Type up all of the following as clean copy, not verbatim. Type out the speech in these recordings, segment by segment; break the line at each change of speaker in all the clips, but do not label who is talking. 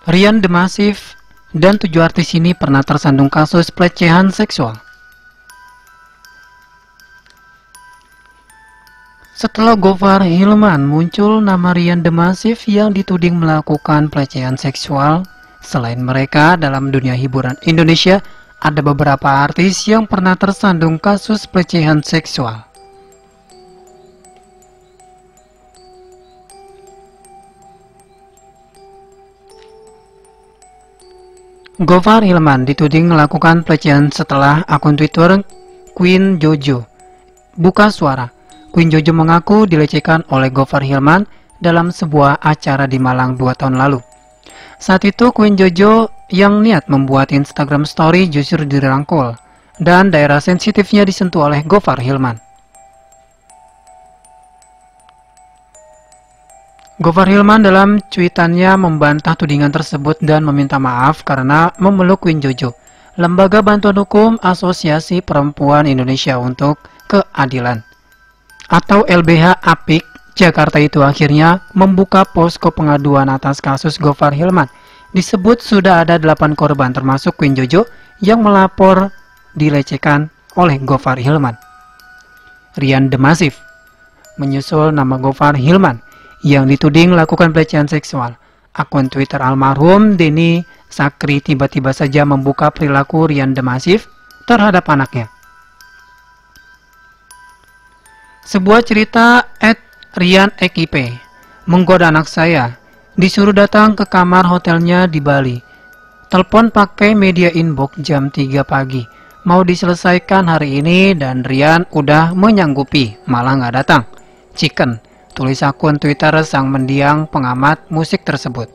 Rian The Massive dan 7 artis ini pernah tersandung kasus pelecehan seksual. Setelah Gofar Hilman, muncul nama Rian The Massive yang dituding melakukan pelecehan seksual. Selain mereka, dalam dunia hiburan Indonesia, ada beberapa artis yang pernah tersandung kasus pelecehan seksual. Gofar Hilman dituding melakukan pelecehan setelah akun Twitter Queen Jojo buka suara. Queen Jojo mengaku dilecehkan oleh Gofar Hilman dalam sebuah acara di Malang 2 tahun lalu. Saat itu Queen Jojo yang niat membuat Instagram story justru dirangkul dan daerah sensitifnya disentuh oleh Gofar Hilman. Gofar Hilman dalam cuitannya membantah tudingan tersebut dan meminta maaf karena memeluk Queen Jojo, Lembaga Bantuan Hukum Asosiasi Perempuan Indonesia untuk Keadilan, atau LBH APIK Jakarta itu akhirnya membuka posko pengaduan atas kasus Gofar Hilman. Disebut sudah ada 8 korban termasuk Queen Jojo yang melapor dilecehkan oleh Gofar Hilman. Rian The Massive menyusul nama Gofar Hilman yang dituding melakukan pelecehan seksual. Akun Twitter almarhum Denny Sakri tiba-tiba saja membuka perilaku Rian The Massive terhadap anaknya. Sebuah cerita @RianXIP menggoda anak saya, disuruh datang ke kamar hotelnya di Bali. Telepon pakai media inbox jam 3 pagi. Mau diselesaikan hari ini dan Rian udah menyanggupi, malah nggak datang. Chicken, tulis akun Twitter sang mendiang pengamat musik tersebut.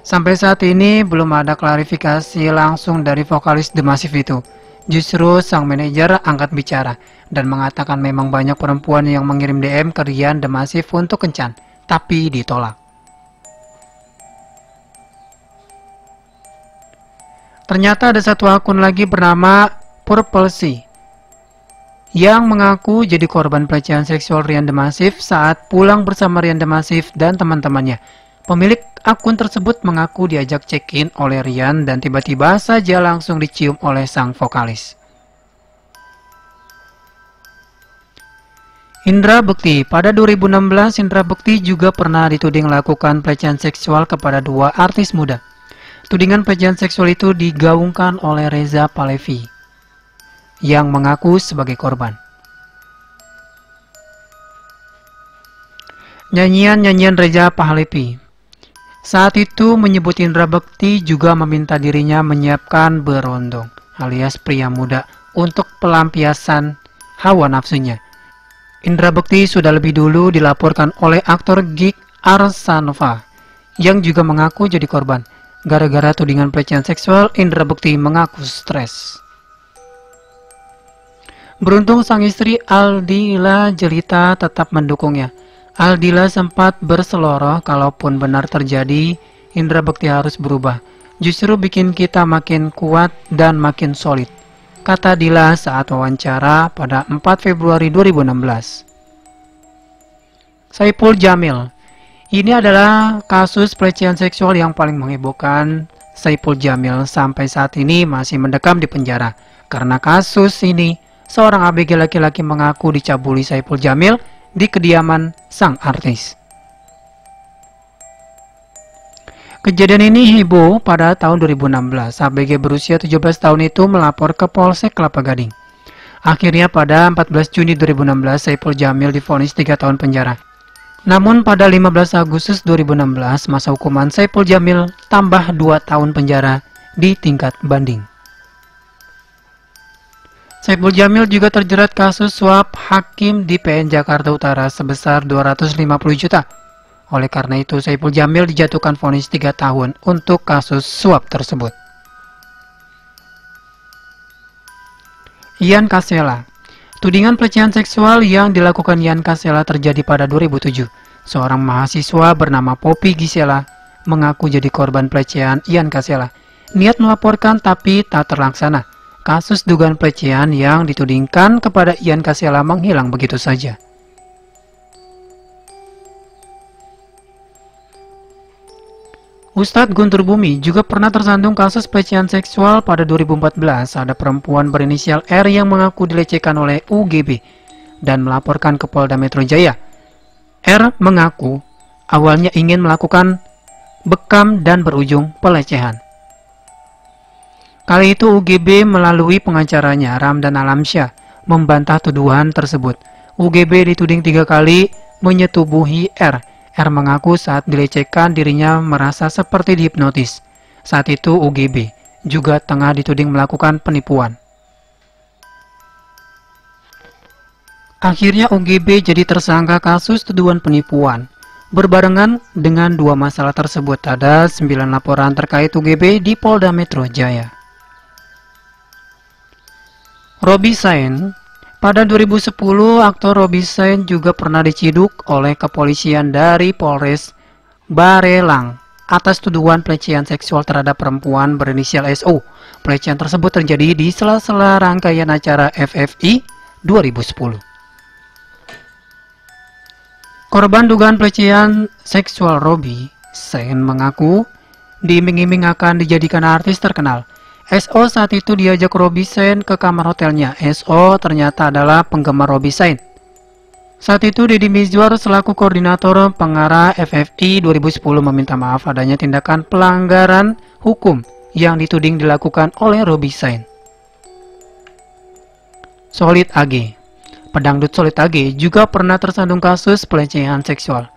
Sampai saat ini belum ada klarifikasi langsung dari vokalis The Massive itu. Justru sang manajer angkat bicara dan mengatakan memang banyak perempuan yang mengirim DM ke Rian The Massive untuk kencan, tapi ditolak. Ternyata ada satu akun lagi bernama Purple Sea yang mengaku jadi korban pelecehan seksual Rian The Massive saat pulang bersama Rian The Massive dan teman-temannya. Pemilik akun tersebut mengaku diajak check-in oleh Rian dan tiba-tiba saja langsung dicium oleh sang vokalis. Indra Bekti. Pada 2016, Indra Bekti juga pernah dituding melakukan pelecehan seksual kepada 2 artis muda. Tudingan pelecehan seksual itu digaungkan oleh Reza Palevi yang mengaku sebagai korban. Nyanyian Reza Pahlevi saat itu menyebut Indra Bekti juga meminta dirinya menyiapkan berondong alias pria muda untuk pelampiasan hawa nafsunya. Indra Bekti sudah lebih dulu dilaporkan oleh aktor Gig Arsanova yang juga mengaku jadi korban. Gara-gara tudingan pelecehan seksual, Indra Bekti mengaku stres. Beruntung sang istri Aldila Jelita tetap mendukungnya. Aldila sempat berseloroh, kalaupun benar terjadi, Indra Bekti harus berubah. Justru bikin kita makin kuat dan makin solid, kata Dila saat wawancara pada 4 Februari 2016. Saipul Jamil. Ini adalah kasus pelecehan seksual yang paling menghebohkan. Saipul Jamil sampai saat ini masih mendekam di penjara. Karena kasus ini, seorang ABG laki-laki mengaku dicabuli Saipul Jamil di kediaman sang artis. Kejadian ini heboh pada tahun 2016. ABG berusia 17 tahun itu melapor ke Polsek Kelapa Gading. Akhirnya pada 14 Juni 2016, Saipul Jamil divonis 3 tahun penjara. Namun pada 15 Agustus 2016, masa hukuman Saipul Jamil tambah 2 tahun penjara di tingkat banding. Saipul Jamil juga terjerat kasus suap hakim di PN Jakarta Utara sebesar 250 juta. Oleh karena itu, Saipul Jamil dijatuhkan vonis 3 tahun untuk kasus suap tersebut. Ian Kasela. Tudingan pelecehan seksual yang dilakukan Ian Kasela terjadi pada 2007. Seorang mahasiswa bernama Poppy Gisela mengaku jadi korban pelecehan Ian Kasela. Niat melaporkan tapi tak terlaksana. Kasus dugaan pelecehan yang ditudingkan kepada Ian Kasela menghilang begitu saja. Ustadz Guntur Bumi juga pernah tersandung kasus pelecehan seksual pada 2014. Ada perempuan berinisial R yang mengaku dilecehkan oleh UGB dan melaporkan ke Polda Metro Jaya. R mengaku awalnya ingin melakukan bekam dan berujung pelecehan. Kali itu UGB melalui pengacaranya Ramdan Alamsyah membantah tuduhan tersebut. UGB dituding 3 kali menyetubuhi R. R mengaku saat dilecehkan dirinya merasa seperti dihipnotis. Saat itu UGB juga tengah dituding melakukan penipuan. Akhirnya UGB jadi tersangka kasus tuduhan penipuan. Berbarengan dengan 2 masalah tersebut, ada 9 laporan terkait UGB di Polda Metro Jaya. Robi Sain. Pada 2010, aktor Robi Sain juga pernah diciduk oleh kepolisian dari Polres Barelang atas tuduhan pelecehan seksual terhadap perempuan berinisial SO. Pelecehan tersebut terjadi di sela-sela rangkaian acara FFI 2010. Korban dugaan pelecehan seksual Robi Sain mengaku diiming-iming akan dijadikan artis terkenal. SO saat itu diajak Robi Sain ke kamar hotelnya. SO ternyata adalah penggemar Robi Sain. Saat itu Deddy Mizwar selaku koordinator pengarah FFI 2010 meminta maaf adanya tindakan pelanggaran hukum yang dituding dilakukan oleh Robi Sain. Solid AG. Pedangdut Solid AG juga pernah tersandung kasus pelecehan seksual.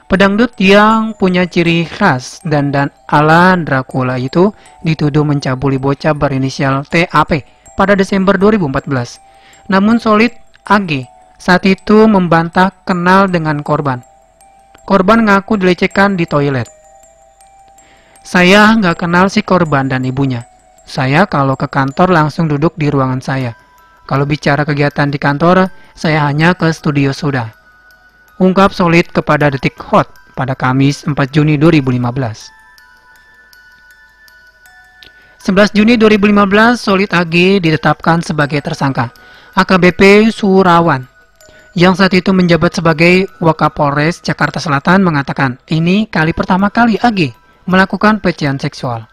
Pedangdut yang punya ciri khas dandan ala Dracula itu dituduh mencabuli bocah berinisial TAP pada Desember 2014. Namun Solid AG saat itu membantah kenal dengan korban. Korban ngaku dilecehkan di toilet. Saya nggak kenal si korban dan ibunya. Saya kalau ke kantor langsung duduk di ruangan saya. Kalau bicara kegiatan di kantor, saya hanya ke studio sudah. Ungkap Solid kepada Detik Hot pada Kamis 4 Juni 2015. 11 Juni 2015, Solid AG ditetapkan sebagai tersangka. AKBP Surawan, yang saat itu menjabat sebagai Wakapolres Jakarta Selatan, mengatakan ini kali pertama kali AG melakukan pelecehan seksual.